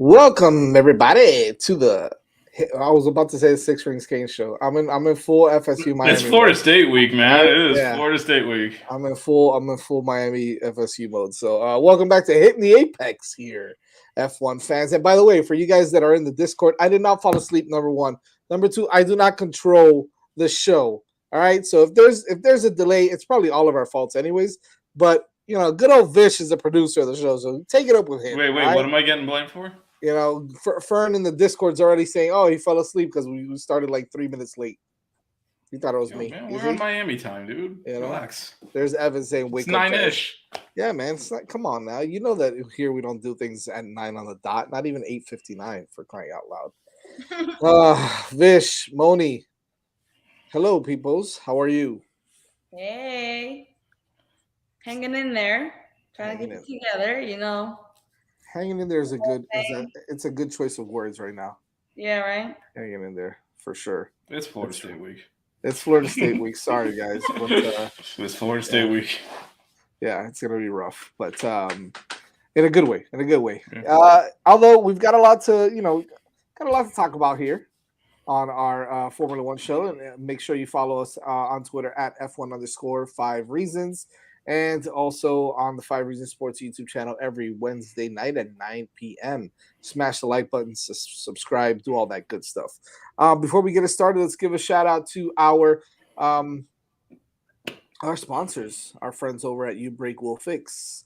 Welcome everybody to the. I was about to say the Six Rings Kane show. I'm in full FSU Miami. It's Florida State week, man. It is Yeah. Florida State week. I'm in full Miami FSU mode. So welcome back to Hitting the Apex here, F1 fans. And by the way, for you guys that are in the Discord, I did not fall asleep. Number one. Number two, I do not control the show. All right. So if there's a delay, it's probably all of our faults, anyways. But good old Vish is the producer of the show, so take it up with him. Wait, right? What am I getting blamed for? Fern in the Discord's already saying, "Oh, he fell asleep because we started like 3 minutes late." He thought it was me. Man, we're on Miami time, dude. Relax. There's Evan saying, "Wake up." 9-ish. Yeah, man. It's like, come on now. You know that here we don't do things at 9 on the dot. Not even 8:59 for crying out loud. Vish, Moni. Hello, peoples. How are you? Hey. Hanging in there. Trying to get it together, Hanging in there is it's a good choice of words right now. Yeah, right? Hanging in there, for sure. It's Florida State week. It's Florida State week. Sorry, guys. But, it's Florida State week. Yeah, it's gonna be rough, but in a good way. Yeah. Although we've got a lot to talk about here on our Formula One show, and make sure you follow us on Twitter at F1_5 Reasons, and also on the 5 Reasons Sports YouTube channel every Wednesday night at 9 p.m. Smash the like button, subscribe, do all that good stuff. Before we get it started, let's give a shout out to our sponsors, our friends over at You Break Will Fix.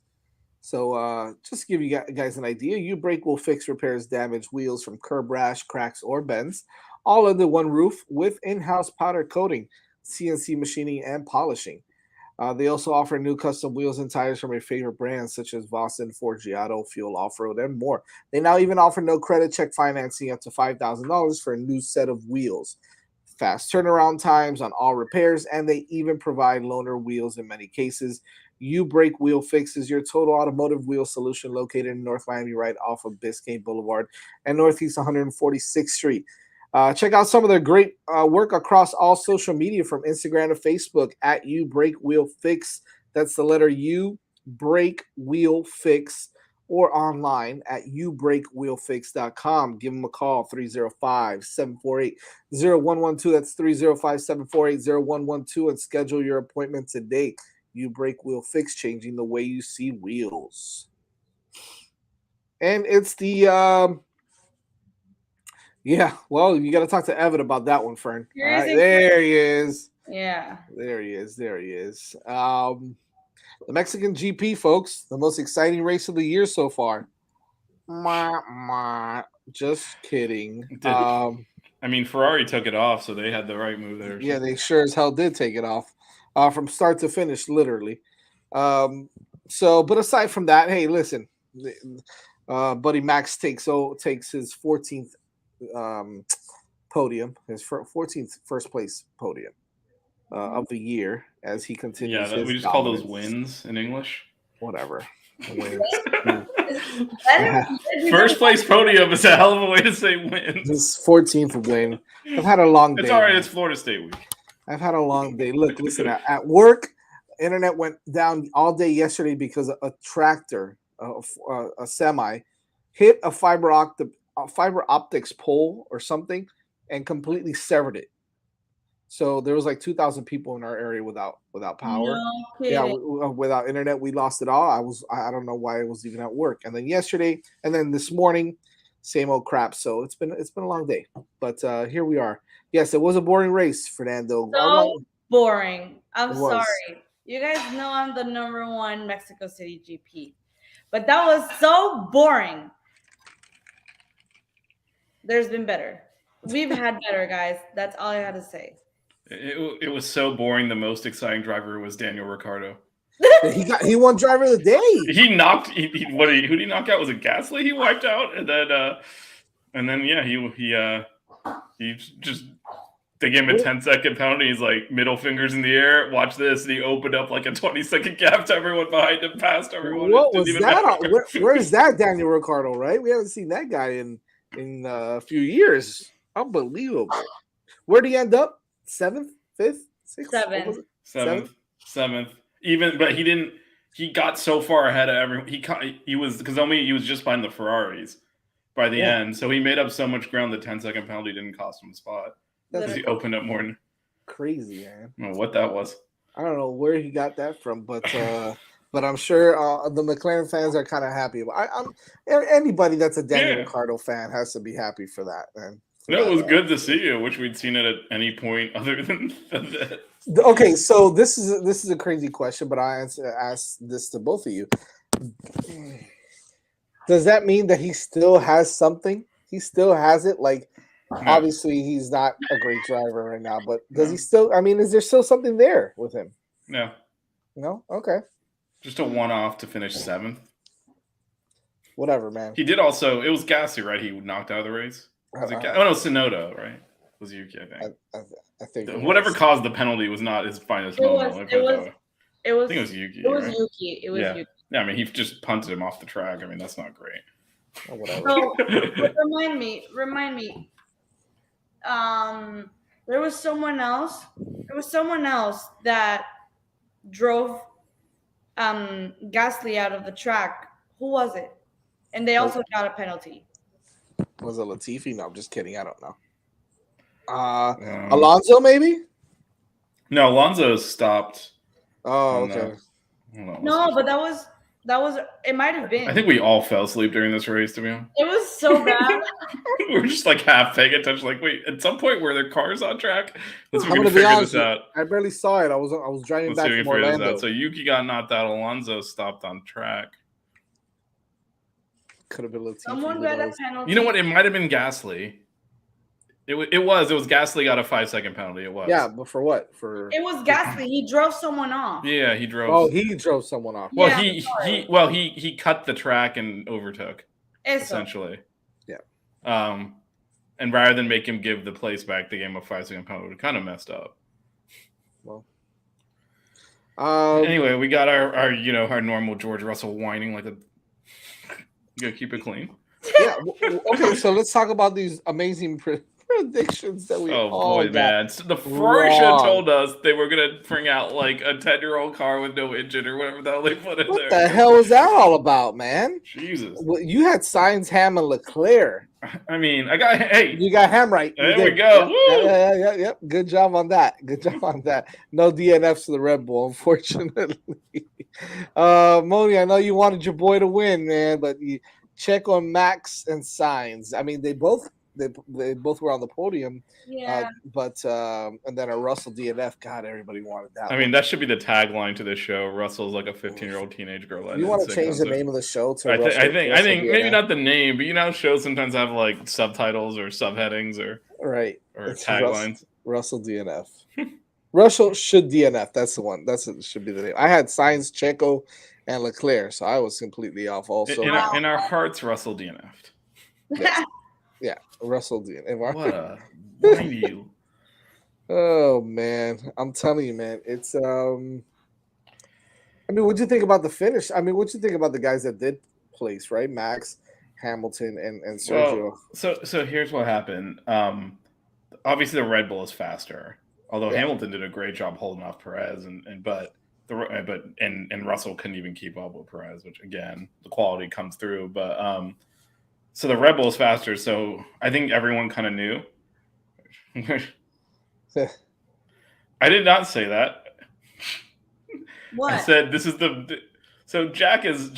So just to give you guys an idea, You Break Will Fix repairs damaged wheels from curb rash, cracks, or bends, all under one roof with in-house powder coating, CNC machining, and polishing. They also offer new custom wheels and tires from your favorite brands such as Vossen, Forgiato, Fuel Off-Road, and more. They now even offer no credit check financing up to $5,000 for a new set of wheels. Fast turnaround times on all repairs, and they even provide loaner wheels in many cases. You Break Wheel Fix is your total automotive wheel solution located in North Miami, right off of Biscayne Boulevard and Northeast 146th Street. Check out some of their great work across all social media, from Instagram to Facebook at You Break Wheel Fix. That's the letter U, Break Wheel Fix, or online at youbreakwheelfix.com. Give them a call, 305-748-0112. That's 305-748-0112, and schedule your appointment today. You Break Wheel Fix, changing the way you see wheels. And it's the yeah, well, you got to talk to Evan about that one, Fern. All right, there he is. Yeah. There he is. The Mexican GP, folks, the most exciting race of the year so far. Just kidding. Ferrari took it off, so they had the right move there. Yeah, they sure as hell did take it off from start to finish, literally. But aside from that, hey, listen, Buddy Max takes his 14th podium, his 14th first place podium of the year as he continues. Yeah, we just call those wins in English. Whatever. First place podium is a hell of a way to say wins. His 14th win. I've had a long day. It's all right. It's Florida State week. I've had a long day. Look, listen, at work, internet went down all day yesterday because a tractor, a semi, hit a fiber optics pole or something and completely severed it. So there was like 2,000 people in our area without power. Without internet, we lost it all. I don't know why I was even at work. And then yesterday, and then this morning, same old crap. So it's been a long day, but here we are. Yes, it was a boring race, Fernando. So boring. I'm sorry. You guys know I'm the #1 Mexico City GP, but that was so boring. There's been better. We've had better, guys. That's all I had to say. It was so boring. The most exciting driver was Daniel Ricciardo. He won driver of the day. Who did he knock out? Was it Gasly? He wiped out, and then he just, they gave him a 10-second penalty. He's like, middle fingers in the air. Watch this. And he opened up like a 20-second gap to everyone behind him, past everyone. What was that? Where is that Daniel Ricciardo? Right, we haven't seen that guy in a few years. Unbelievable. Where did he end up? 7th, 5th, 6th? 7th. But he didn't. He got so far ahead of everyone. He was just behind the Ferraris, by the end. So he made up so much ground the 10-second penalty didn't cost him a spot. Because he opened up more. Crazy, man. I don't know what that was. I don't know where he got that from, but I'm sure the McLaren fans are kind of happy. Anybody that's a Daniel Ricciardo fan has to be happy for that, man. It was good to see you. Wish we'd seen it at any point other than that. Okay, so this is a crazy question, but I ask this to both of you. Does that mean that he still has something? He still has it? Like, obviously, he's not a great driver right now, but does he still? I mean, is there still something there with him? No. No? Okay. Just a one-off to finish 7th. Whatever, man. He did also. It was Gasly, right? He knocked out of the race. Was it no, Sonoda, right? It was Yuki, I think. I think whatever caused the penalty was not his finest moment. I think it was Yuki. It was Yuki. It was Yuki. Yeah, I mean, he just punted him off the track. I mean, that's not great. Oh, whatever. So, remind me. There was someone else. That drove Gasly out of the track. Who was it? And they also got a penalty. Was it Latifi? No, I'm just kidding. I don't know. Alonso, maybe? No, Alonso stopped. Oh, okay. No, but that was it might have been. I think we all fell asleep during this race, to be honest. It was so bad. We were just like half paying attention, like, wait, at some point were there cars on track? I'm gonna be honest, I barely saw it. I was driving back from Orlando. So Yuki got knocked out, Alonso stopped on track. Could have been Latifi. Someone got a penalty. You know what? It might have been Gasly. It was Gasly got a 5-second penalty. It was. Yeah, but for what? It was Gasly. He drove someone off. Yeah, he drove. Oh, he drove someone off. Well, he cut the track and overtook. Essentially. Yeah. And rather than make him give the place back, they gave him a 5-second penalty. Kind of messed up. Well. Anyway, we got our normal George Russell whining like a. You gotta keep it clean. Yeah. Okay, so let's talk about these amazing predictions that we all got man. So the Ferrari show told us they were going to bring out like a 10-year-old car with no engine or whatever the hell they put in there. What the hell was that all about, man? Jesus. Well, you had Sainz, Ham, and Leclerc. I mean, you got Ham right. There we go. Yep. Good job on that. No DNFs to the Red Bull, unfortunately. Moni, I know you wanted your boy to win, man, but you check on Max and Sainz. I mean, they both were on the podium. Yeah. And then a Russell DNF. God, everybody wanted that. I mean, that should be the tagline to this show. Russell's like a 15-year-old teenage girl. You want to change the name of the show to? I think maybe not the name, but shows sometimes have like subtitles or subheadings or taglines. Russell DNF. Russell should DNF. That's the one. Should be the name. I had Sainz, Checo, and Leclerc, so I was completely off. Also, in our hearts, Russell DNF'd. Yeah, Russell DNF. What a mind you. Oh man, I'm telling you, man. It's I mean, what'd you think about the finish? I mean, what'd you think about the guys that did place, right? Max, Hamilton, and Sergio. Well, so here's what happened. Obviously, the Red Bull is faster. Although Hamilton did a great job holding off Perez, but Russell couldn't even keep up with Perez, which again, the quality comes through. But so the Red Bull is faster. So I think everyone kind of knew. I did not say that. What? I said this is so Jack is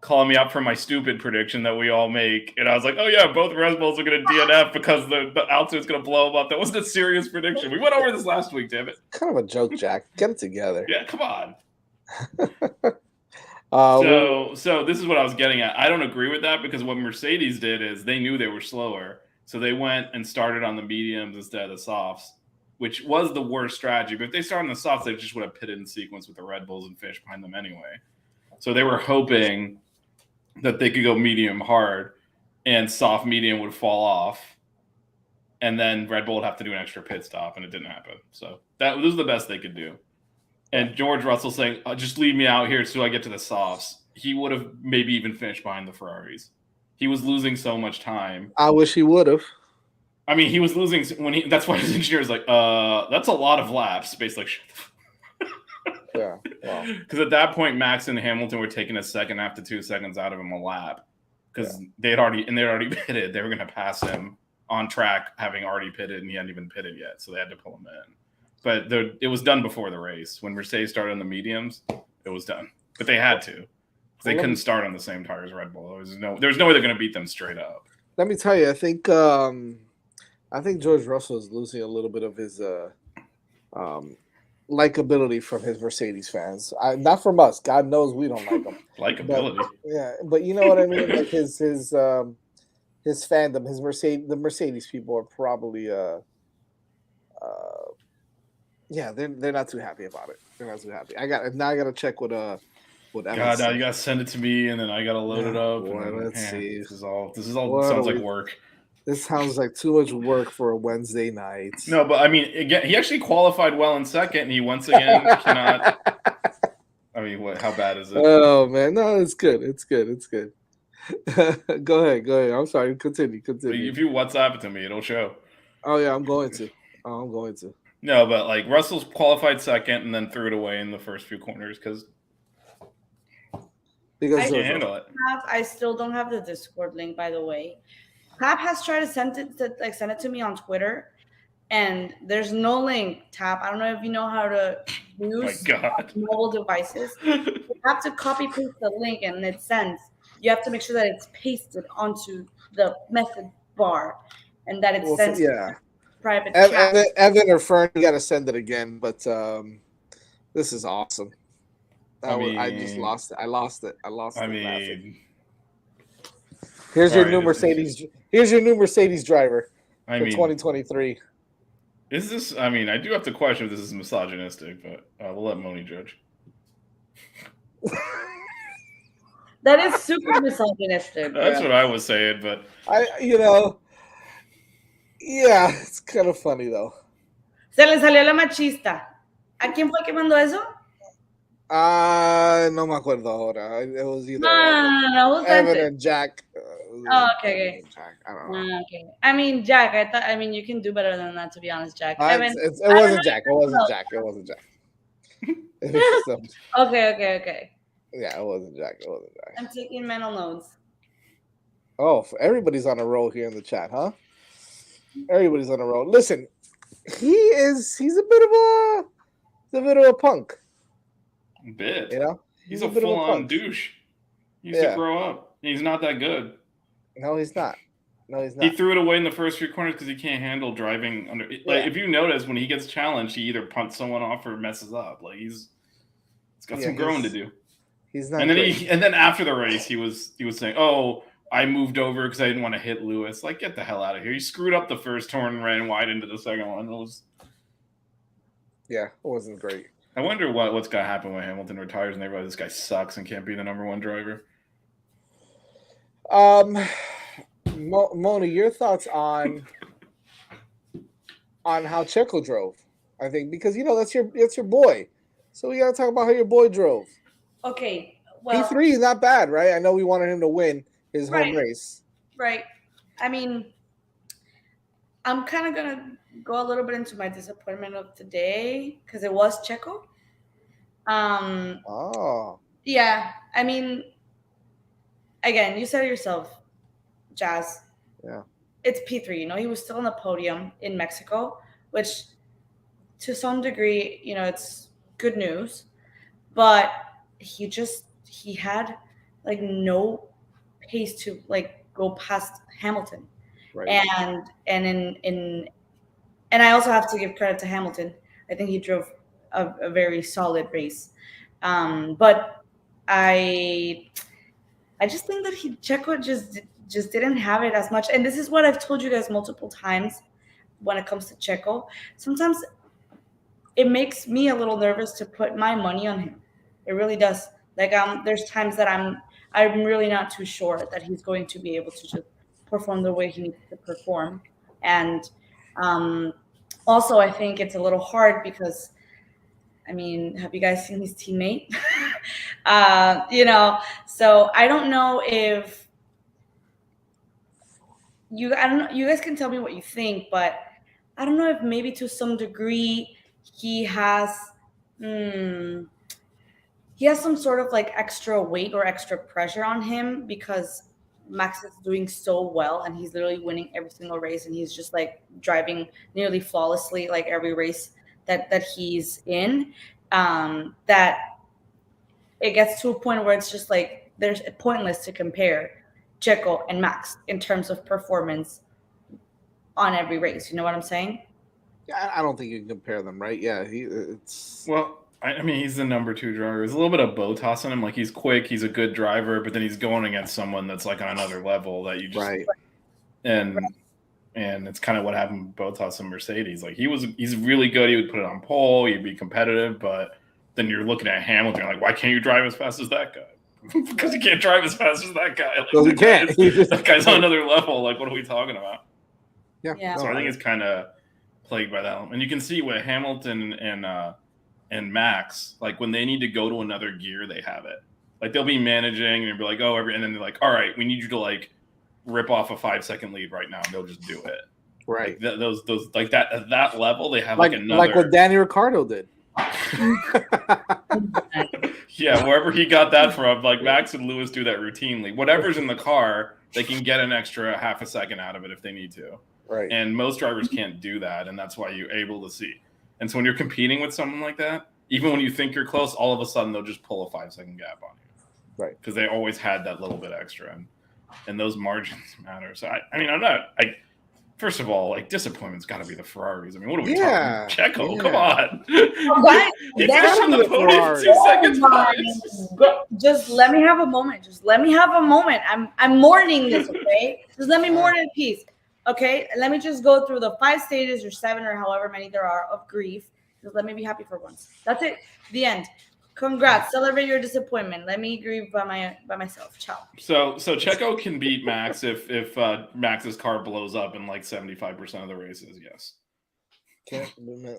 calling me up for my stupid prediction that we all make, and I was like, oh yeah, both Red Bulls are going to DNF because the altitude's going to blow them up. That wasn't a serious prediction. We went over this last week, damn it. Kind of a joke, Jack. Get it together. Yeah, come on. So this is what I was getting at. I don't agree with that because what Mercedes did is they knew they were slower, so they went and started on the mediums instead of the softs, which was the worst strategy. But if they started on the softs, they just would have pitted in sequence with the Red Bulls and finished behind them anyway. So they were hoping that they could go medium hard and soft medium would fall off. And then Red Bull would have to do an extra pit stop, and it didn't happen. So this was the best they could do. And George Russell saying, just leave me out here so I get to the softs. He would have maybe even finished behind the Ferraris. He was losing so much time. I wish he would have. I mean, he was losing that's why his engineer is like, that's a lot of laps. Basically, yeah. Because at that point, Max and Hamilton were taking a second after 2 seconds out of him a lap. because they'd already pitted. They were going to pass him on track, having already pitted, and he hadn't even pitted yet, so they had to pull him in. But it was done before the race. When Mercedes started on the mediums, it was done. But they had to. They couldn't start on the same tire as Red Bull. There was no way they're going to beat them straight up. Let me tell you, I think George Russell is losing a little bit of his likability from his Mercedes fans. Not from us. God knows we don't like him. Likability. But you know what I mean? Like his fandom, the Mercedes people are probably they're not too happy about it. They're not too happy. I got to check what Evan God, now said. you gotta send it to me, and then I gotta load it up. Let's see. This is all sounds like work. This sounds like too much work for a Wednesday night. No, but I mean, again, he actually qualified well in second, and he once again cannot. I mean, how bad is it? Oh man, no, it's good. It's good. Go ahead. I'm sorry. Continue. If you WhatsApp it to me, it'll show. Oh yeah, I'm going to. No, but like Russell's qualified second, and then threw it away in the first few corners because I can't handle it. I still don't have the Discord link, by the way. Tap has tried to send it to me on Twitter, and there's no link. Tap, I don't know if you know how to use mobile devices. You have to copy paste the link, and it sends. You have to make sure that it's pasted onto the message bar, and that it sends. Yeah. Private chat. Evan or Fern, you got to send it again. But this is awesome. I just lost it. I lost it. Here's your new Mercedes. Here's your new Mercedes driver for 2023. Is this? I mean, I do have to question if this is misogynistic, but we'll let Moni judge. That is super misogynistic. That's what I was saying, but yeah, it's kind of funny though. Se le salió la machista. ¿A quién fue que mandó eso? No me acuerdo ahora. It was either no, Evan and Jack. Okay. Jack. I don't know. Okay. I mean, Jack. I mean, you can do better than that, to be honest, Jack. Evan, it wasn't Jack. It wasn't Jack. Okay. Yeah, it wasn't Jack. I'm taking mental notes. Oh, everybody's on a roll here in the chat, huh? Everybody's on a roll. Listen, he's a bit of a punk. Bit. You know? He's a full-on douche. He used to grow up. He's not that good. No, he's not. He threw it away in the first few corners because he can't handle driving under. Like if you notice, when he gets challenged, he either punts someone off or messes up. Like he's got some growing to do. He's not. And then after the race, he was saying, "Oh, I moved over because I didn't want to hit Lewis." Like, get the hell out of here! You screwed up the first turn and ran wide into the second one. It wasn't great. I wonder what's gonna happen when Hamilton retires and they realize this guy sucks and can't be the number one driver. Moni, your thoughts on how Checo drove? I think because that's your boy, so we gotta talk about how your boy drove. Okay, well, P3 is not bad, right? I know we wanted him to win his home race. Right. I mean, I'm kind of gonna go a little bit into my disappointment of today because it was Checo. Yeah. I mean, again, you said it yourself, Jazz. Yeah. It's P3. He was still on the podium in Mexico, which, to some degree, it's good news. But he had like no pace to like go past Hamilton. Right. And I also have to give credit to Hamilton. I think he drove a very solid race. But I just think that Checo just didn't have it as much. And this is what I've told you guys multiple times when it comes to Checo. Sometimes it makes me a little nervous to put my money on him. It really does. Like there's times that I'm really not too sure that he's going to be able to just perform the way he needs to perform. And also, I think it's a little hard because, I mean, have you guys seen his teammate? So I don't know if you guys can tell me what you think, but I don't know if maybe to some degree he has some sort of like extra weight or extra pressure on him because Max is doing so well, and he's literally winning every single race, and he's just like driving nearly flawlessly like every race that he's in. That it gets to a point where it's just like there's pointless to compare Checo and Max in terms of performance on every race. You know what I'm saying? Yeah, I don't think you can compare them, right? Yeah, it's Well, I mean, he's the number 2 driver. There's a little bit of Bottas in him. Like, he's quick, he's a good driver, but then he's going against someone that's like on another level that you just right. and it's kind of what happened with Bottas and Mercedes. Like, he's really good. He would put it on pole. He'd be competitive, but then you're looking at Hamilton like, why can't you drive as fast as that guy? Because he can't drive as fast as that guy. Like, Well, he can't. That guy's on another level. Like, what are we talking about? Yeah. So I think it's kind of plagued by that. And you can see with Hamilton and Max, like when they need to go to another gear, they have it. Like they'll be managing and they'll be like, oh, and then they're like, all right, we need you to like rip off a 5-second lead right now. And they'll just do it. Right. Like those like that at that level, they have like another. Like what Danny Ricciardo did. Yeah, wherever he got that from, like Max and Lewis do that routinely. Whatever's in the car, they can get an extra half a second out of it if they need to. Right. And most drivers can't do that, and that's why you're able to see. And so when you're competing with someone like that, even when you think you're close, all of a sudden they'll just pull a 5-second gap on you. Right. Because they always had that little bit extra, and those margins matter. So I mean, first of all, like disappointment's got to be the Ferraris. I mean, what are we talking? Checo, come on. He finished on the podium 2 seconds behind. Just let me have a moment. Just let me have a moment. I'm mourning this, okay? Just let me mourn in peace. Okay, let me just go through the 5 stages or 7 or however many there are of grief. Just let me be happy for once. That's it. The end. Congrats. Celebrate your disappointment. Let me grieve by myself. Ciao. So Checo can beat Max if Max's car blows up in like 75% of the races. Yes.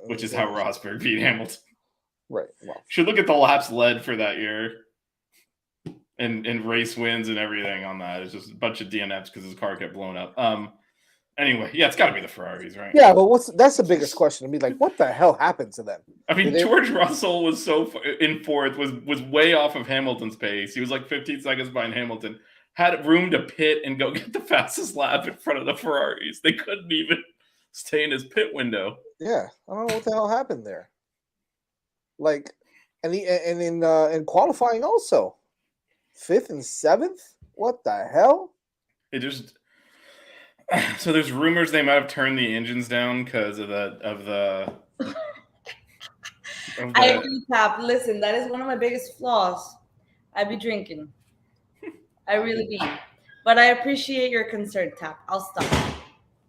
Which is how Rosberg beat Hamilton. Right. Well, Should look at the laps led for that year. And race wins and everything on that. It's just a bunch of DNFs because his car kept blowing up. Anyway, yeah, it's got to be the Ferraris, right? Yeah, but that's the biggest question to me. Like, what the hell happened to them? I mean, George Russell was in fourth, was way off of Hamilton's pace. He was like 15 seconds behind Hamilton. Had room to pit and go get the fastest lap in front of the Ferraris. They couldn't even stay in his pit window. Yeah, I don't know what the hell happened there. Like, and in qualifying also, 5th and 7th. What the hell? It just. So there's rumors they might have turned the engines down because of the. I agree, Tap. Listen, that is one of my biggest flaws. I be drinking. I really be. But I appreciate your concern, Tap. I'll stop.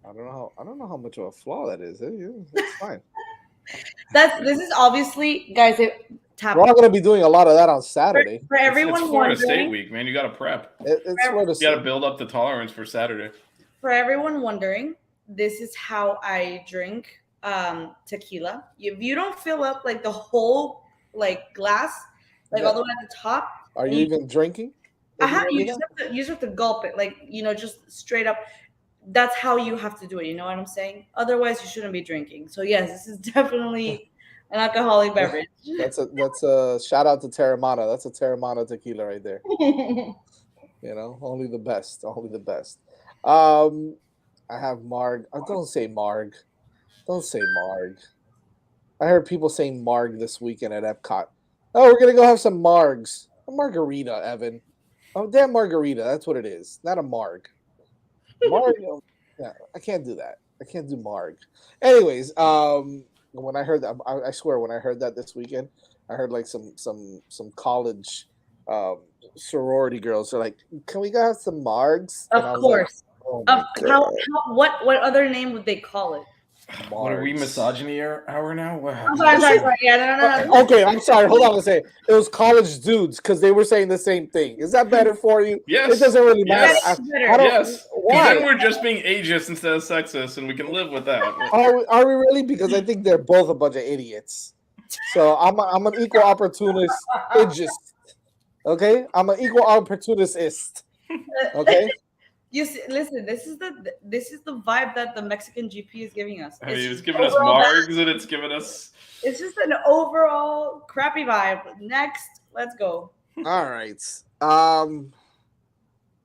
I don't know how much of a flaw that is. It's fine. This is obviously, guys. Tap. We're all going to be doing a lot of that on Saturday. For everyone it's Florida wondering, State week, man. You got to prep. You got to build up the tolerance for Saturday. For everyone wondering, this is how I drink tequila. If you don't fill up like the whole like glass, like all the way at the top. Are you even drinking? You just have to gulp it, like just straight up. That's how you have to do it. You know what I'm saying? Otherwise, you shouldn't be drinking. So yes, this is definitely an alcoholic beverage. That's a shout out to Terramana. That's a Terramana tequila right there. Only the best. Only the best. I have Marg. Don't say Marg. Don't say Marg. I heard people saying Marg this weekend at Epcot. Oh, we're gonna go have some Margs. A margarita, Evan. Oh, damn margarita. That's what it is. Not a Marg. Marg. Yeah, I can't do that. I can't do Marg. Anyways, when I heard that, I swear, when I heard that this weekend, I heard like some college sorority girls are like, "Can we go have some Margs?" Of course. What other name would they call it? What are we, misogyny hour now? I'm sorry. Yeah, no. Okay, I'm sorry. Hold on a second. It was college dudes because they were saying the same thing. Is that better for you? Yes. It doesn't really matter. Yes. Why? Then we're just being ageist instead of sexist, and we can live with that. Are we really? Because I think they're both a bunch of idiots. So I'm an equal opportunist ageist. Okay? I'm an equal opportunist. Okay? You see, listen, this is the vibe that the Mexican GP is giving us. I mean, it's giving us Margs and it's giving us. It's just an overall crappy vibe. Next, let's go. All right.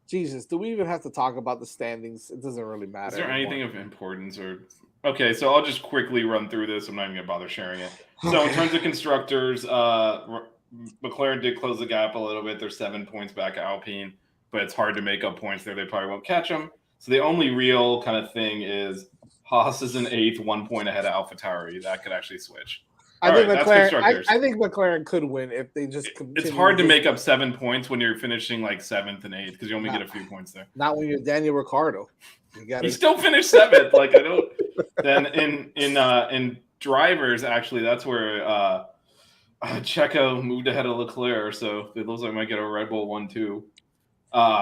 Jesus, do we even have to talk about the standings? It doesn't really matter. Is there anymore. anything of importance or? Okay, so I'll just quickly run through this. I'm not even gonna bother sharing it. So in terms of constructors, McLaren did close the gap a little bit. They're 7 points back at Alpine, but it's hard to make up points there. They probably won't catch them. So the only real kind of thing is Haas is in 8th, 1 point ahead of AlphaTauri. That could actually switch. I think McLaren could win if they just continue. It's hard to make up 7 points when you're finishing like 7th and 8th because you only get a few points there. Not when you're Daniel Ricciardo. He still finished 7th. Like I don't. Then in drivers, actually, that's where Checo moved ahead of Leclerc, so it looks like I might get a Red Bull 1-2.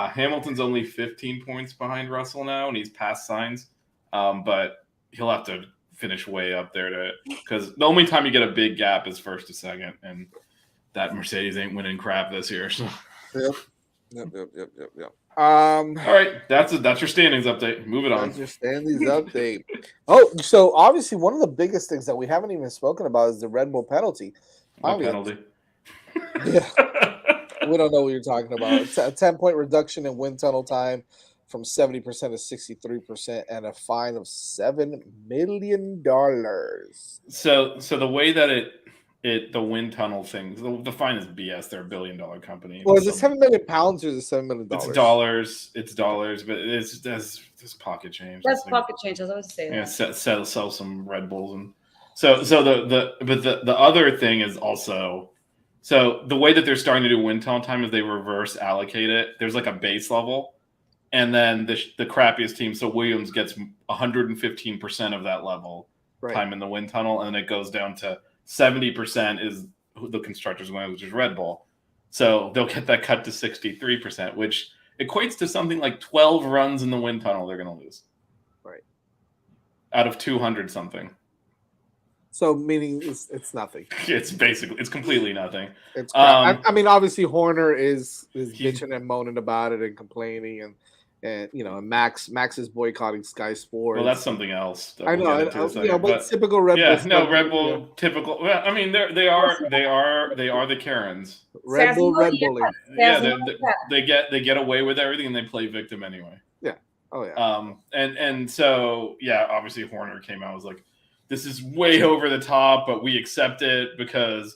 Hamilton's only 15 points behind Russell now, and he's past Sainz, but he'll have to finish way up there because the only time you get a big gap is first to second, and that Mercedes ain't winning crap this year. So. Yep. All right, that's your standings update. Move it on. That's your standings update. Oh, so obviously one of the biggest things that we haven't even spoken about is the Red Bull penalty. Penalty. Yeah, we don't know what you're talking about. It's a 10-point reduction in wind tunnel time from 70% to 63%, and a fine of $7 million. So the way that the wind tunnel thing, the fine is BS. They're $1 billion company. Well, is it £7 million or is it $7 million? It's dollars. It's dollars, but it's pocket change. That's pocket change. I was always saying. Yeah, sell some Red Bulls and the other thing is also so the way that they're starting to do wind tunnel time is they reverse allocate it. There's like a base level, and then the crappiest team. So Williams gets 115% of that level time in the wind tunnel, and then it goes down to 70% is who the constructors win, which is Red Bull. So they'll get that cut to 63%, which equates to something like 12 runs in the wind tunnel they're going to lose. Right. Out of 200 something. So meaning it's nothing. It's completely nothing. It's I mean, obviously Horner is bitching and moaning about it and complaining, and Max is boycotting Sky Sports. Well, that's something else. I know, but typical Red Bull. Yeah, no, Red Bull typical. Well, I mean, they are the Karens. Red Bulling. Yeah, they get away with everything and they play victim anyway. Yeah. Oh yeah. And so yeah, obviously Horner came out and was like, this is way over the top, but we accept it because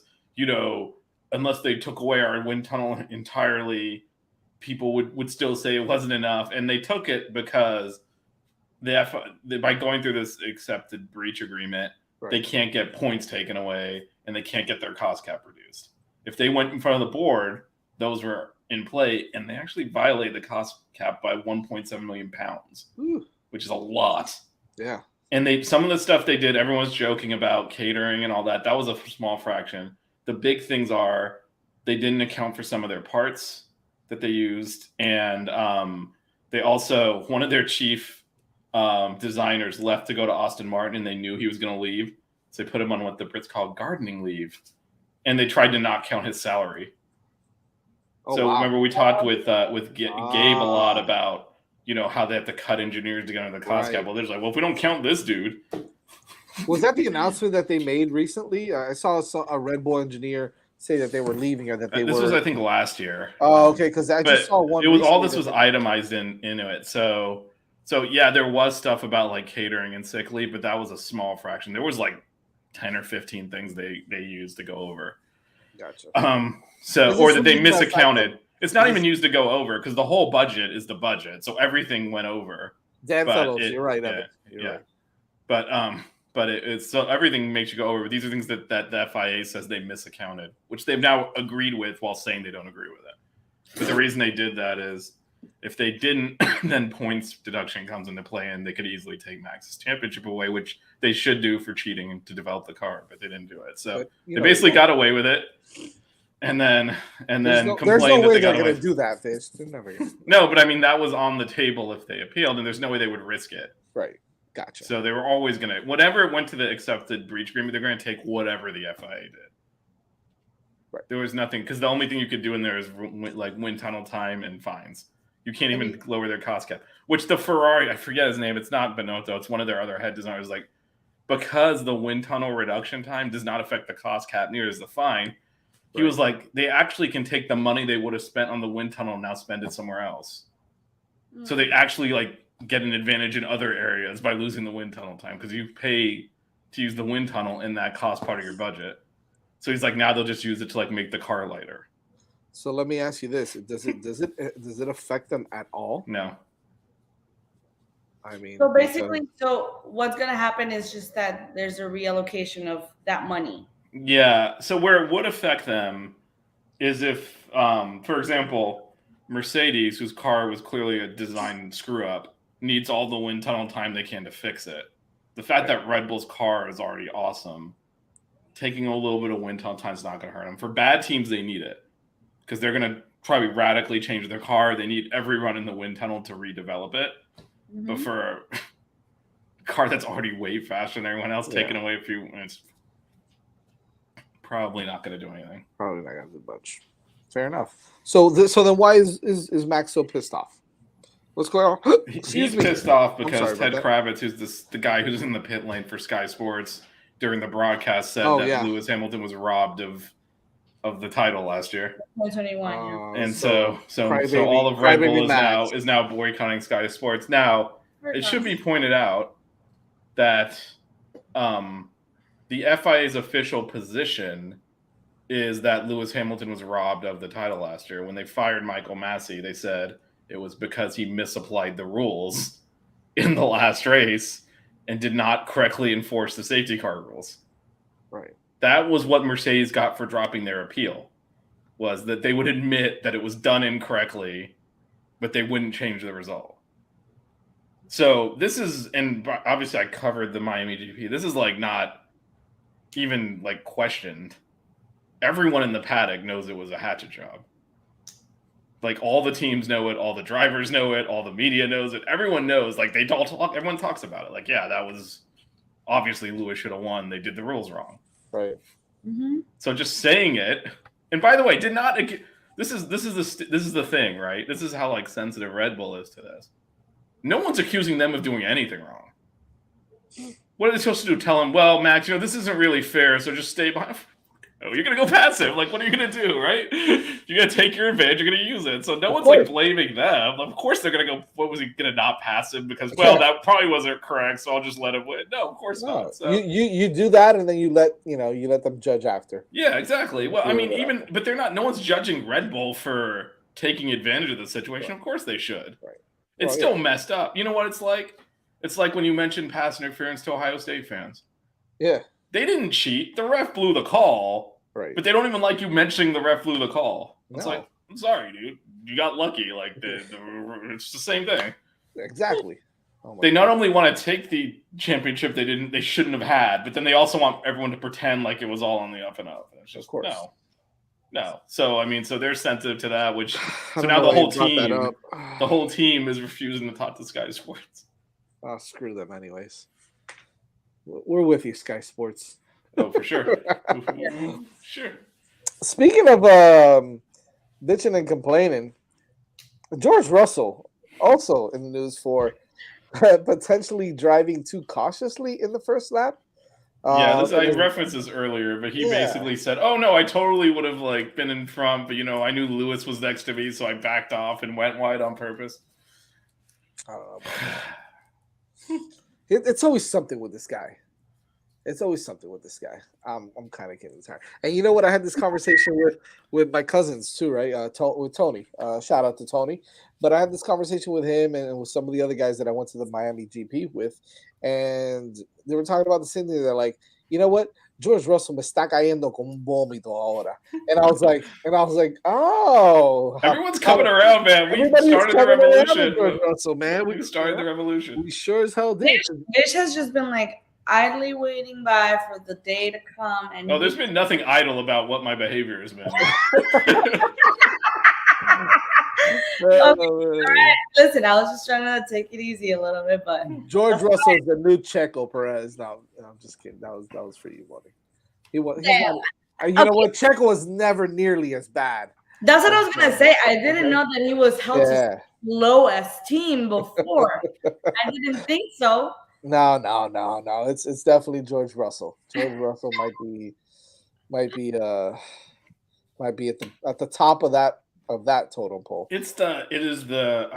unless they took away our wind tunnel entirely, people would still say it wasn't enough, and they took it because by going through this accepted breach agreement, they can't get points taken away, and they can't get their cost cap reduced. If they went in front of the board, those were in play, and they actually violated the cost cap by 1.7 million pounds, which is a lot. Yeah. And some of the stuff they did, everyone's joking about catering and all that. That was a small fraction. The big things are they didn't account for some of their parts that they used, and they also, one of their chief designers left to go to Aston Martin, and they knew he was going to leave, so they put him on what the Brits call gardening leave, and they tried to not count his salary. Remember we talked with Gabe a lot about how they have to cut engineers to get under the cost cap. Well, they're like, well, if we don't count this dude. Was that the announcement that they made recently? I saw a Red Bull engineer say that they were leaving, or that they This was, I think, last year. Oh, okay, because I just saw one. It was all this was itemized into it. So yeah, there was stuff about like catering and sick leave, but that was a small fraction. There was like 10 or 15 things they used to go over. Gotcha. Or that they misaccounted. It's not even used to go over because the whole budget is the budget, so everything went over. Dan Fellows, you're right. You're right. But it's so everything makes you go over. But these are things that the FIA says they misaccounted, which they've now agreed with while saying they don't agree with it. But the reason they did that is if they didn't, then points deduction comes into play, and they could easily take Max's championship away, which they should do for cheating to develop the car, but they didn't do it. So they basically got away with it. And then there's no complained way that they're going to do that, Fish. They're never going to. No, but I mean that was on the table if they appealed, and there's no way they would risk it. Right. Gotcha. So they were always going to, whatever went to the accepted breach agreement, they're going to take whatever the FIA did. Right. There was nothing, because the only thing you could do in there is like wind tunnel time and fines. You can't even lower their cost cap. Which the Ferrari, I forget his name. It's not Binotto. It's one of their other head designers. Like, because the wind tunnel reduction time does not affect the cost cap near as the fine. He was like, they actually can take the money they would have spent on the wind tunnel and now spend it somewhere else. So they actually like get an advantage in other areas by losing the wind tunnel time because you pay to use the wind tunnel and that costs part of your budget. So he's like, now they'll just use it to like make the car lighter. So let me ask you this: does it affect them at all? No. I mean, So basically, so what's going to happen is just that there's a reallocation of that money. Yeah. So where it would affect them is if, for example, Mercedes, whose car was clearly a design screw up, needs all the wind tunnel time they can to fix it. The fact that Red Bull's car is already awesome, taking a little bit of wind tunnel time is not going to hurt them. For bad teams, they need it because they're going to probably radically change their car. They need every run in the wind tunnel to redevelop it. Mm-hmm. But for a car that's already way faster than everyone else, taking away a few, it's probably not going to do anything. Probably not going to do much. Fair enough. So then why is Max so pissed off? What's going on? He's pissed off because Ted Kravitz, who's the guy who's in the pit lane for Sky Sports during the broadcast, said that Lewis Hamilton was robbed of the title last year. 2021. And so all of Red Bull is now boycotting Sky Sports. Now, it should be pointed out that the FIA's official position is that Lewis Hamilton was robbed of the title last year. When they fired Michael Massey, they said it was because he misapplied the rules in the last race and did not correctly enforce the safety car rules. Right. That was what Mercedes got for dropping their appeal, was that they would admit that it was done incorrectly, but they wouldn't change the result. So this is, and obviously I covered the Miami GP. This is like not even like questioned. Everyone in the paddock knows it was a hatchet job. Like all the teams know it, all the drivers know it, all the media knows it. Everyone knows, like they don't talk, everyone talks about it. Like, yeah, that was obviously Lewis should have won. They did the rules wrong. Right. Mm-hmm. So just saying it, and by the way, did not. This is the thing, right? This is how like sensitive Red Bull is to this. No one's accusing them of doing anything wrong. What are they supposed to do? Tell them, well, Max, this isn't really fair, so just stay behind. Oh, you're gonna go passive. Like, what are you gonna do, right? You're gonna take your advantage. You're gonna use it. So no one's like blaming them. Of course they're gonna go. What was he gonna not passive because that probably wasn't correct. So I'll just let him win. No, of course not. So you do that and then you let them judge after. Yeah, exactly. Well, I mean, but they're not. No one's judging Red Bull for taking advantage of the situation. Right. Of course they should. Right. It's still messed up. You know what it's like? It's like when you mention pass interference to Ohio State fans. Yeah. They didn't cheat. The ref blew the call. Right. But they don't even like you mentioning the ref blew the call. It's like, I'm sorry, dude. You got lucky. Like, it's the same thing. Exactly. They not only want to take the championship they shouldn't have had, but then they also want everyone to pretend like it was all on the up and up. And it's just, no. So, I mean, so they're sensitive to that, which, so now the whole team is refusing to talk to Sky Sports. Oh, screw them anyways. We're with you, Sky Sports. Oh, for sure. Sure. Speaking of bitching and complaining, George Russell also in the news for potentially driving too cautiously in the first lap. I referenced this earlier, but he basically said, "Oh no, I totally would have like been in front, but I knew Lewis was next to me, so I backed off and went wide on purpose." I don't know about that. It's always something with this guy. I'm kind of getting tired. And you know what? I had this conversation with my cousins too, right? With Tony. Shout out to Tony. But I had this conversation with him and with some of the other guys that I went to the Miami GP with, and they were talking about the same thing. They're like, you know what? George Russell me está cayendo como un vómito ahora. And I was like, oh, everyone's coming around, man. We started the revolution. George Russell, man. We started the revolution. We sure as hell did. Mitch has just been like idly waiting by for the day to come. And there's been nothing idle about what my behavior has been. Okay, all right. Listen, I was just trying to take it easy a little bit, but George Russell is the new Checo Perez. No, I'm just kidding. That was for you, buddy. You know what? Checo was never nearly as bad. That's what I was gonna say. I didn't know that he was held to low esteem before. I didn't think so. No. It's definitely George Russell. George Russell might be at the top of that totem pole. It is the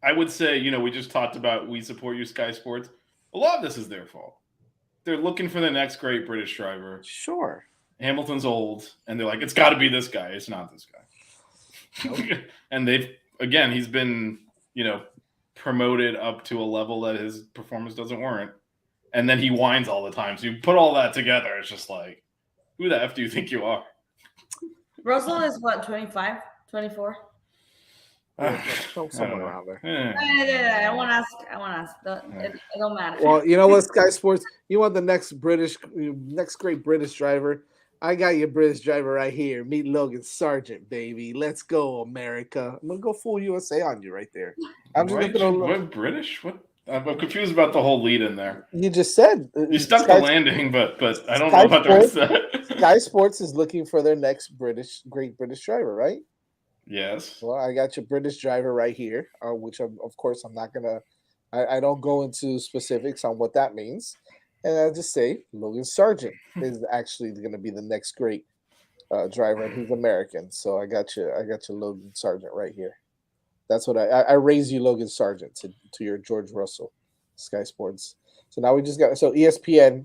I would say, we just talked about we support you, Sky Sports. A lot of this is their fault. They're looking for the next great British driver. Sure. Hamilton's old, and they're like, it's got to be this guy. It's not this guy. Nope. And he's been, promoted up to a level that his performance doesn't warrant. And then he whines all the time. So you put all that together, it's just like, who the F do you think you are? Russell is what, 25, 24? Somewhere around there. I want to ask. It don't matter. Well, you know what, Sky Sports? You want the next great British driver? I got your British driver right here. Meet Logan Sargent, baby. Let's go, America. I'm gonna go full USA on you right there. What British? What? I'm confused about the whole lead in there. You just said you stuck the landing, but I don't know about the rest of that. Sky Sports is looking for their next great British driver, right? Yes. Well, I got your British driver right here, which of course I'm not gonna. I don't go into specifics on what that means, and I just say Logan Sargent is actually going to be the next great driver, and he's American. So I got you Logan Sargent right here. That's what I raise you, Logan Sargent, to your George Russell, Sky Sports. So now we just got ESPN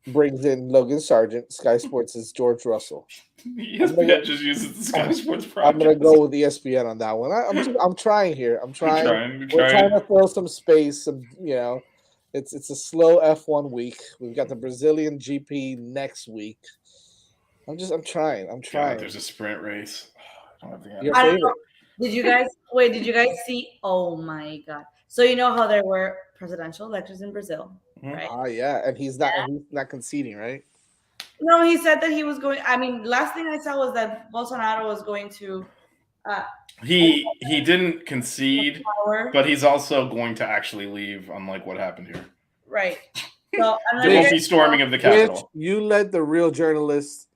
brings in Logan Sargent. Sky Sports is George Russell. ESPN just uses the Sky Sports product. I'm gonna go with ESPN on that one. I'm trying here. I'm trying. We're trying to fill some space. It's a slow F1 week. We've got the Brazilian GP next week. I'm trying. God, there's a sprint race. I don't have the Your favorite. Did you guys see? Oh my God! So you know how there were presidential elections in Brazil, right? Yeah, and he's not conceding, right? No, he said that he was going. I mean, last thing I saw was that Bolsonaro was going to. He didn't concede, but he's also going to actually leave, unlike what happened here. Right. So there won't be storming of the Capitol. You let the real journalists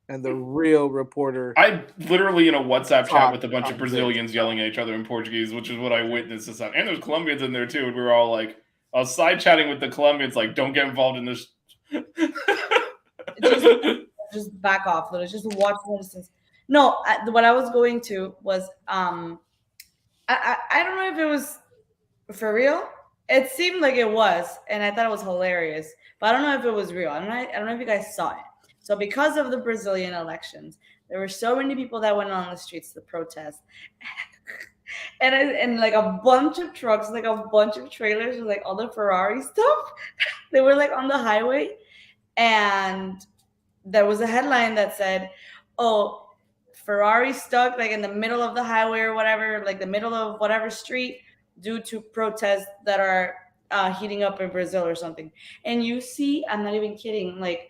and the real reporter. I literally in a WhatsApp chat with a bunch of Brazilians yelling at each other in Portuguese, which is what I witnessed this time. And there's Colombians in there too. And we were all like, I was side chatting with the Colombians, like, don't get involved in this. just back off, little. Just watch from a distance. No, what I was going to was, I don't know if it was for real. It seemed like it was, and I thought it was hilarious. But I don't know if it was real. I don't know if you guys saw it. So because of the Brazilian elections, there were so many people that went on the streets to protest. And like a bunch of trucks, like a bunch of trailers with like all the Ferrari stuff. They were like on the highway. And there was a headline that said, oh, Ferrari stuck like in the middle of the highway or whatever, like the middle of whatever street due to protests that are heating up in Brazil or something. And you see, I'm not even kidding, like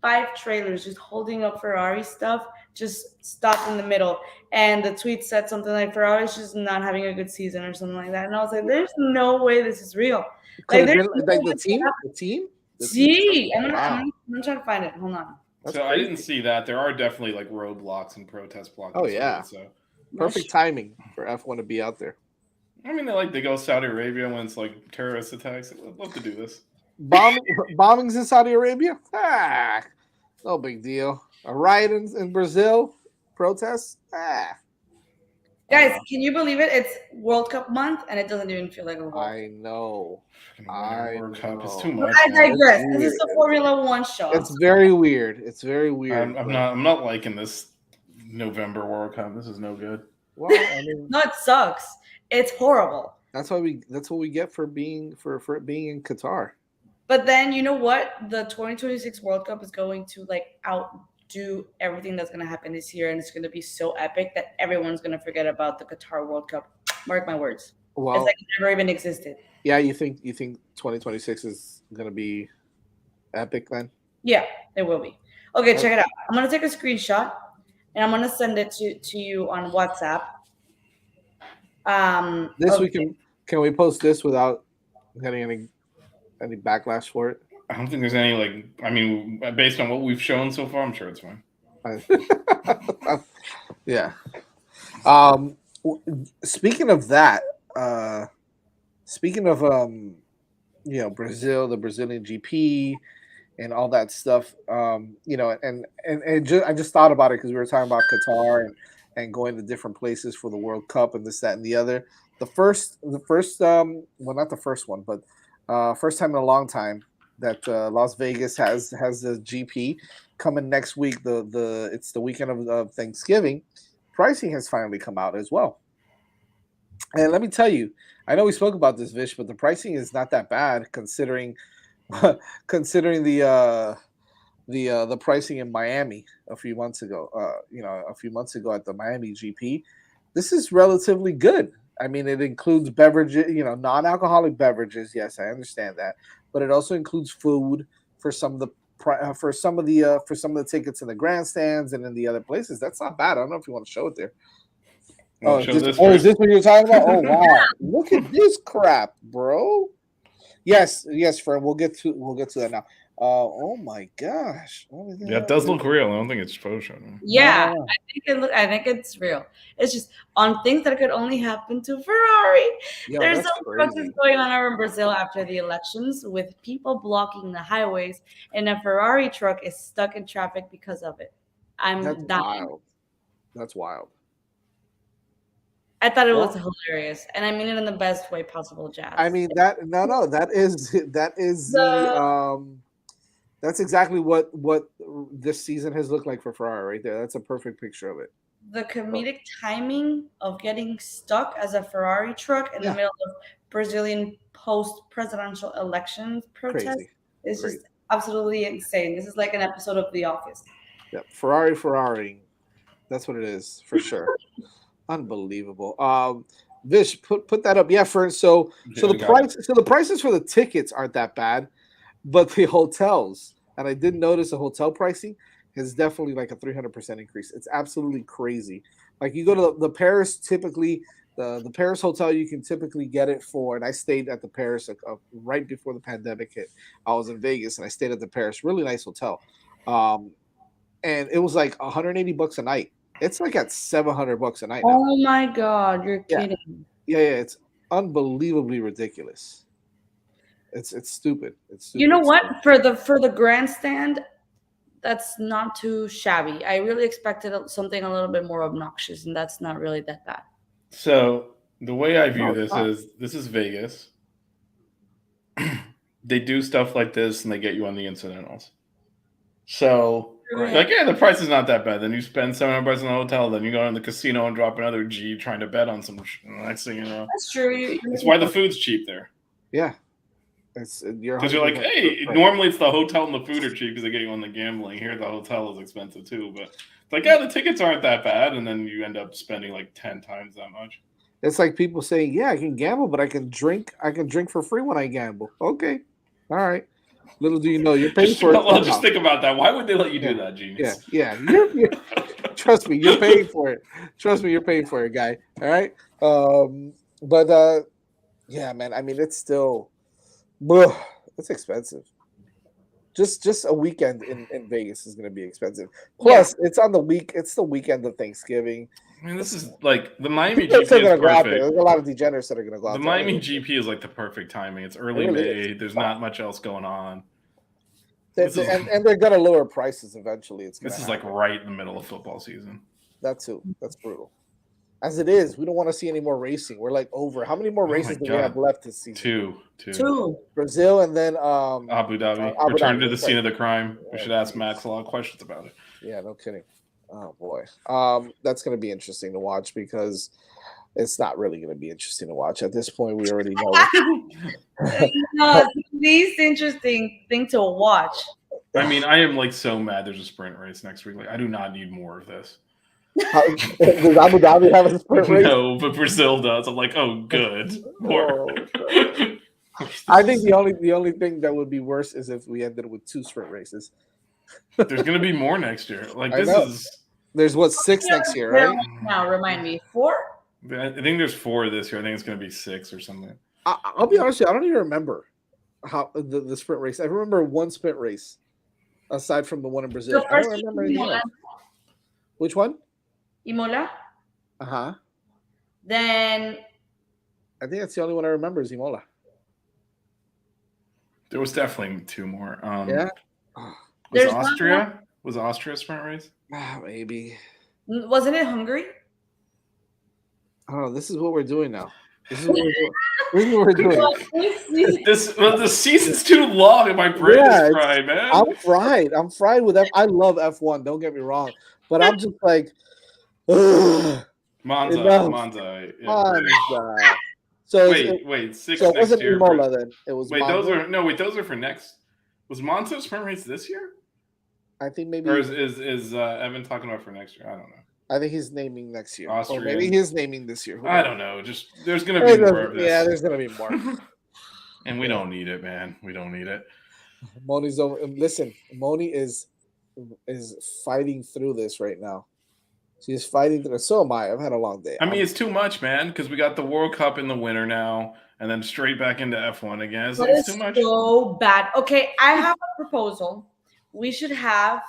5 trailers just holding up Ferrari stuff, just stopped in the middle. And the tweet said something like, Ferrari's just not having a good season or something like that. And I was like, there's no way this is real. Like the team? Gee, I'm gonna try to find it. Hold on. That's crazy. I didn't see that. There are definitely like roadblocks and protest blocks. Oh yeah. So perfect timing for F1 to be out there. I mean, they go Saudi Arabia when it's like terrorist attacks. I'd love to do this. Bombings in Saudi Arabia? No big deal. A riot in Brazil? Protests? Guys, can you believe it? It's World Cup month, and it doesn't even feel like a World Cup. I know. World Cup is too much. I digress. This is the Formula One show. It's very weird. I'm not liking this November World Cup. This is no good. Well, I mean, no, it sucks. It's horrible. That's what we get for being in Qatar. But then you know what? The 2026 World Cup is going to like outdo everything that's going to happen this year, and it's going to be so epic that everyone's going to forget about the Qatar World Cup. Mark my words. Well, it's like it never even existed. Yeah, you think 2026 is going to be epic then? Yeah, it will be. Okay, check it out. I'm going to take a screenshot and I'm going to send it to you on WhatsApp. Can we post this without getting any backlash for it? I don't think there's any based on what we've shown so far, I'm sure it's fine. Yeah. Speaking of that, Brazil, the Brazilian GP, and all that stuff, I just thought about it because we were talking about Qatar and going to different places for the World Cup and this, that, and the other. Well, not the first one, but first time in a long time that Las Vegas has the GP coming next week. It's the weekend of Thanksgiving. Pricing has finally come out as well. And let me tell you, I know we spoke about this, Vish, but the pricing is not that bad considering considering the pricing in Miami a few months ago. A few months ago at the Miami GP, this is relatively good. I mean, it includes beverages, non-alcoholic beverages. Yes, I understand that, but it also includes food for some of the for some of the tickets in the grandstands and in the other places. That's not bad. I don't know if you want to show it there. Is this what you're talking about? Oh wow! Look at this crap, bro. Yes, Fern. We'll get to that now. Oh my gosh! Yeah, it does look real. I don't think it's Photoshop. Yeah, no. I think it's real. It's just on things that could only happen to Ferrari. There's some process going on over in Brazil after the elections with people blocking the highways, and a Ferrari truck is stuck in traffic because of it. That's wild. That's wild. I thought it was hilarious, and I mean it in the best way possible, Jazz. I mean that that's exactly what this season has looked like for Ferrari right there. That's a perfect picture of it. The comedic timing of getting stuck as a Ferrari truck in the middle of Brazilian post-presidential elections protest is just absolutely insane. This is like an episode of The Office. Yeah, Ferrari. That's what it is for sure. Unbelievable. Vish, put that up. Yeah, Fern. So the prices for the tickets aren't that bad, but the hotels, and I did notice the hotel pricing is definitely like a 300% increase. It's absolutely crazy. Like you go to the Paris, typically the Paris hotel, you can typically get it for, and I stayed at the Paris right before the pandemic hit. I was in Vegas and I stayed at the Paris, really nice hotel. And it was like $180 a night. It's like at $700 a night now. Oh my God, you're kidding. Yeah, it's unbelievably ridiculous. It's stupid. It's stupid. You know what? For the grandstand, that's not too shabby. I really expected something a little bit more obnoxious, and that's not really that bad. So the way I view this is Vegas. They do stuff like this, and they get you on the incidentals. So. Right. Like, yeah, the price is not that bad. Then you spend $700 in the hotel, then you go in the casino and drop another G trying to bet on some. Next thing you know, that's true. That's why the food's cheap there. Yeah, because you're like, hey, normally it's the hotel and the food are cheap because they get you on the gambling. Here, the hotel is expensive too, but it's like, yeah, the tickets aren't that bad, and then you end up spending like 10 times that much. It's like people saying, yeah, I can gamble, but I can drink. I can drink for free when I gamble. Okay, all right. Little do you know, you're paying for it. Well, just think about that. Why would they let you do that, genius? Yeah. You're, trust me, you're paying for it. Trust me, you're paying for it, guy. All right. Yeah, man. I mean, it's still, it's expensive. Just a weekend in Vegas is going to be expensive. Plus, it's on the week. It's the weekend of Thanksgiving. I mean, this is like the Miami GP is perfect. There's a lot of degenerates that are going to go out. The Miami GP is like the perfect timing. It's early May. There's not much else going on. And they're going to lower prices eventually. This is like right in the middle of football season. That too. That's brutal. As it is, we don't want to see any more racing. We're like over. How many more races do we have left this season? Two. Brazil and then Abu Dhabi. Return to the scene of the crime. We should ask Max a lot of questions about it. Yeah, no kidding. Oh boy, that's going to be interesting to watch because it's not really going to be interesting to watch at this point. We already know. No, the least interesting thing to watch. I mean, I am like so mad. There's a sprint race next week. Like, I do not need more of this. Does Abu Dhabi have a sprint race? No, but Brazil does. I'm like, oh, good. I think the only thing that would be worse is if we ended with 2 sprint races. There's going to be more next year. Like there's 6 next year, right? Now, remind me, 4? I think there's 4 this year. I think it's going to be 6 or something. I'll be honest with you, I don't even remember how the sprint race. I remember 1 sprint race aside from the one in Brazil. I don't remember anything else. Which one? Imola. Then I think that's the only one I remember is Imola. There was definitely 2 more. Yeah. Was Austria a sprint race? Maybe. Wasn't it Hungary? don't know. This is what we're doing now. This is what we're doing. This is what we're doing. The season's too long, and my brain is fried, man. I'm fried. I'm fried with F. I love F1. Don't get me wrong, but I'm just like, ugh, Monza. Yeah, Monza. So wait, six so it next wasn't year. Imola then. It was Wait, Monza. those are for next. Was Monza sprint race this year? I think maybe. Or is Evan talking about for next year? I don't know. I think he's naming next year. Austrian. Or maybe he's naming this year. I don't know. Just there's gonna be more of this. Yeah, there's gonna be more. And we don't need it, man. We don't need it. Moni's over. Listen, Moni is fighting through this right now. She's fighting through. So am I. I've had a long day. I mean, it's too much, man. Because we got the World Cup in the winter now, and then straight back into F1 again. It's too much. So bad. Okay, I have a proposal. We should have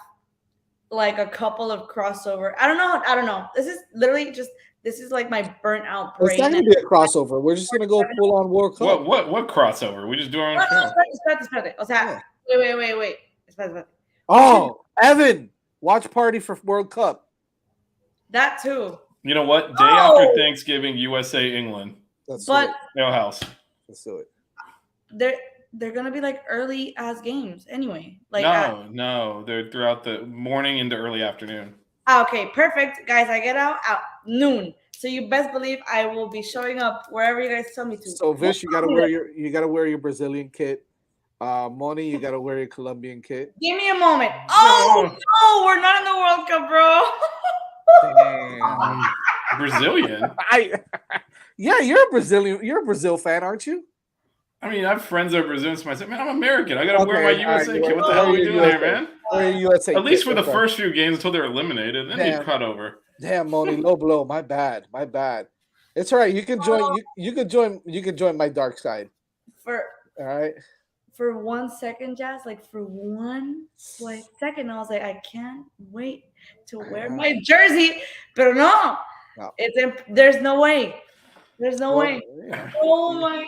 like a couple of crossover. I don't know. This is literally just. This is like my burnt out brain. It's not gonna be a crossover. We're just gonna go full on World Cup. What crossover? We just do our own show. Espérate. O sea, wait. Espérate. Oh, Evan, watch party for World Cup. That too. You know what? Day after Thanksgiving, USA, England. Let's no house. Let's do it. They're gonna be like early as games anyway. Like no, they're throughout the morning into early afternoon. Okay, perfect, guys. I get out noon, so you best believe I will be showing up wherever you guys tell me to. So Vish, you gotta wear your Brazilian kit. Moni, you gotta wear your Colombian kit. Give me a moment. Oh no, we're not in the World Cup, bro. Damn. Brazilian. Yeah, you're a Brazilian. You're a Brazil fan, aren't you? I mean, I have friends that are Brazilian, so I said, man, I'm American. I gotta wear my USA kit. What the hell are we doing USA. here, man? Wear your USA At least kit, for the first few games until they're eliminated, then you cut over. Damn, Moni, low blow. My bad. It's all right. You can join. You can join my dark side. All right. For 1 second, Jazz, like for one slight second, I was like, I can't wait to wear my jersey. But no. There's no way. There's no way. Yeah. Oh my.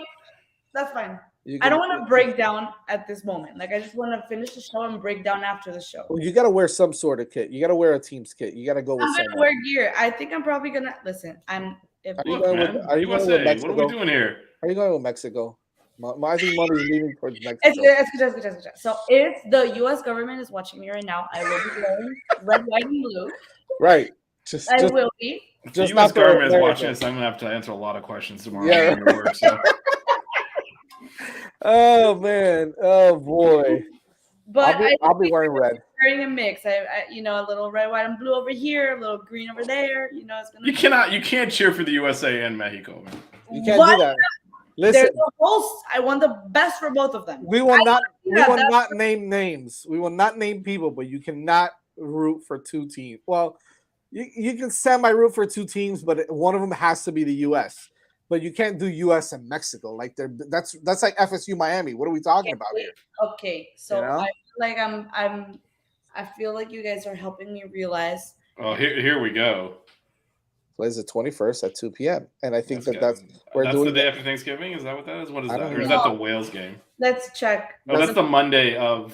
That's fine. I don't want to break down at this moment. Like I just want to finish the show and break down after the show. Well, you got to wear some sort of kit. You got to wear a team's kit. You got to go with. I'm gonna wear gear. I think I'm probably gonna listen. Are you going with Mexico? What are we doing here? Are you going with Mexico? I think Moni's leaving towards Mexico. It's so if the U.S. government is watching me right now, I will be wearing red, white, and blue. Right. I will be. The U.S. government is watching us. I'm gonna have to answer a lot of questions tomorrow. Yeah. Work, so. Oh man! Oh boy! But I'll be wearing red. Wearing a mix. I a little red, white, and blue over here, a little green over there. It's gonna. You can't cheer for the USA and Mexico, man. You can't do that. Listen, they're the hosts. I want the best for both of them. We will not name names. We will not name people, but you cannot root for two teams. Well, you can semi-root for two teams, but one of them has to be the U.S. But you can't do U.S. and Mexico. Like that's like FSU Miami. What are we talking about here? Okay, so I feel like I feel like you guys are helping me realize. Oh, here we go. Plays the 21st at 2 p.m. And I think that's the day after Thanksgiving. Is that what that is? What is that? Or is that the Wales game? Let's check. Oh, that's the Monday of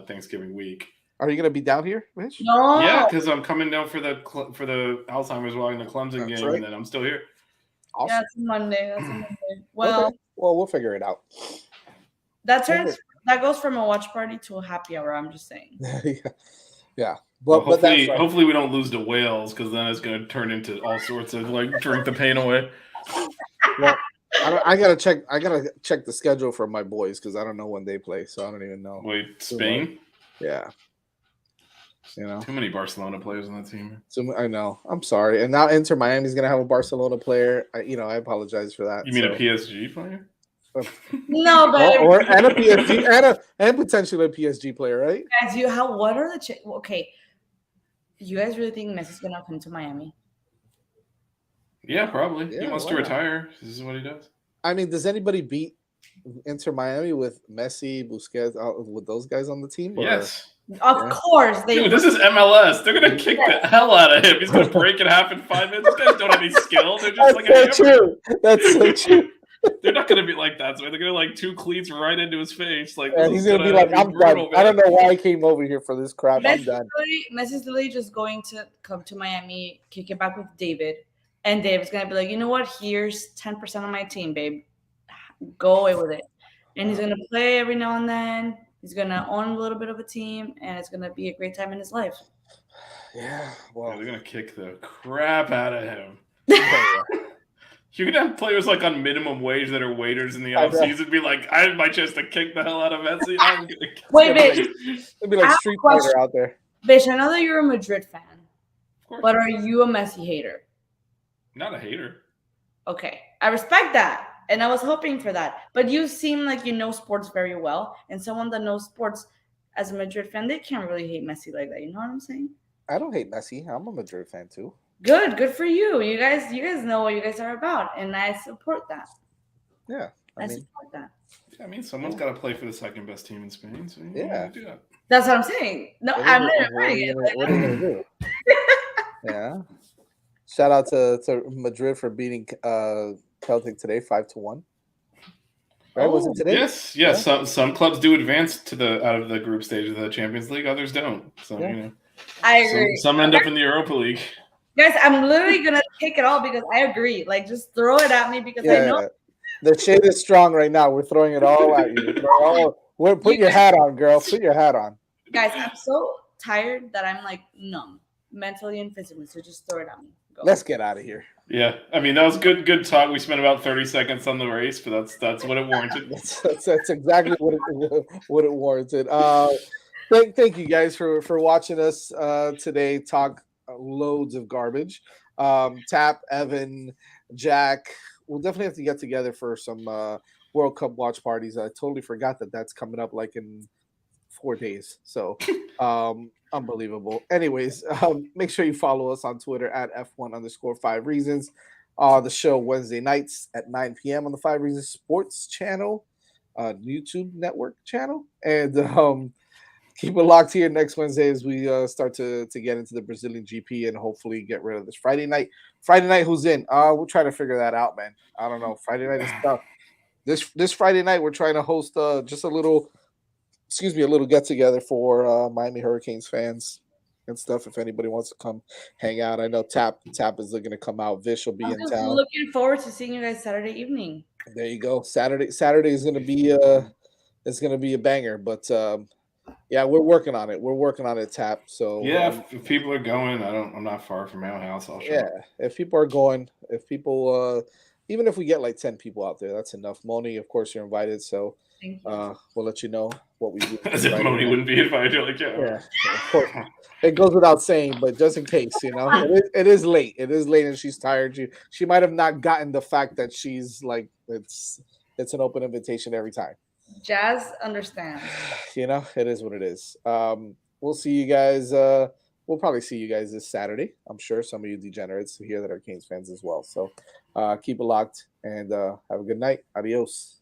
Thanksgiving week. Are you gonna be down here, Mitch? No. Yeah, because I'm coming down for the Alzheimer's walk in the Clemson game, right. And then I'm still here. Awesome. Yeah, it's Monday. Well, okay. Well, we'll figure it out. That goes from a watch party to a happy hour. I'm just saying. Yeah. But hopefully we don't lose to Wales, because then it's going to turn into all sorts of like drink the pain away. Well, I gotta check the schedule for my boys, because I don't know when they play, so I don't even know. Wait, Spain? Yeah. Too many Barcelona players on that team. So I know. I'm sorry. And now Inter Miami's gonna have a Barcelona player. I apologize for that. You mean a PSG player? No, but and a PSG and potentially a PSG player, right? Guys, what are the okay? You guys really think Messi's gonna come to Miami? Yeah, probably. He wants to retire. This is what he does. I mean, does anybody beat Inter Miami with Messi, Busquets, with those guys on the team? Yes. Of course. Dude, this is MLS. They're going to kick the hell out of him. He's going to break in half in 5 minutes. These guys don't have any skill. They're just That's so true. That's so true. They're not going to be like that. So they're going to two cleats right into his face. He's going to be like, I'm done. Man. I don't know why I came over here for this crap. I'm done. Messi's literally just going to come to Miami, kick it back with David, And Dave's gonna be like, you know what? Here's 10% of my team, babe. Go away with it. And he's gonna play every now and then. He's gonna own a little bit of a team, and it's gonna be a great time in his life. Yeah, well, Yeah, they're gonna kick the crap out of him. yeah. You could have players like on minimum wage that are waiters in the I know. offseason be like, I had my chance to kick the hell out of Messi. I'm gonna kick Wait, Messi." bitch. It'd be I like have Street a question. Fighter out there. Bitch, I know that you're a Madrid fan, Of course. but are you a Messi hater? Not a hater. Okay, I respect that, and I was hoping for that. But you seem like you know sports very well, and someone that knows sports as a Madrid fan, they can't really hate Messi like that. You know what I'm saying? I don't hate Messi. I'm a Madrid fan too. Good for you. You guys know what you guys are about, and I support that. Yeah, I support that. I mean, someone's got to play for the second best team in Spain, so you Yeah. gotta do that. That's what I'm saying. No, what I'm are not you agreeing. gonna- what are you gonna do? Yeah. Shout out to Madrid for beating Celtic today 5-1. Right? Was it today? Yes. Yeah. Some clubs do advance to out of the group stage of the Champions League, others don't. So Yeah. you know, I agree. some end up in the Europa League. Guys, I'm literally gonna take it all because I agree. Like, just throw it at me because I know. The shade is strong right now. We're throwing it all at you. Put your hat on, girl. Put your hat on. Guys, I'm so tired that I'm like numb, mentally and physically. So just throw it at me. Go. Let's get out of here. Yeah, I mean that was good talk. We spent about 30 seconds on the race, but that's what it warranted. That's exactly what it warranted. Thank you guys for watching us today talk loads of garbage. Tap, Evan, Jack. We'll definitely have to get together for some World Cup watch parties. I totally forgot that that's coming up like in 4 days. So unbelievable. Anyways, make sure you follow us on Twitter at F1_5 Reasons. The show Wednesday nights at 9 p.m. on the 5 Reasons Sports channel, YouTube network channel. And keep it locked here next Wednesday as we start to get into the Brazilian GP and hopefully get rid of this Friday night. Friday night, who's in? We'll try to figure that out, man. I don't know. Friday night is tough. This Friday night, we're trying to host just a little get together for Miami Hurricanes fans and stuff. If anybody wants to come hang out, I know Tap is looking to come out. Vish will be in town. Looking forward to seeing you guys Saturday evening. There you go. Saturday is going to be a banger, but. Yeah, we're working on it. We're working on it, Tap. So yeah, if people are going, I'm not far from my own house. I'll show up. If people are going, even if we get like 10 people out there, that's enough. Moni, of course, you're invited. So we'll let you know what we do. As if Moni wouldn't be invited. Yeah, of course. It goes without saying, but just in case, it is late. It is late, and she's tired. She might have not gotten the fact that she's like it's an open invitation every time. Jazz understands. It is what it is. We'll see you guys. We'll probably see you guys this Saturday. I'm sure some of you degenerates here that are Canes fans as well. So keep it locked and have a good night. Adios.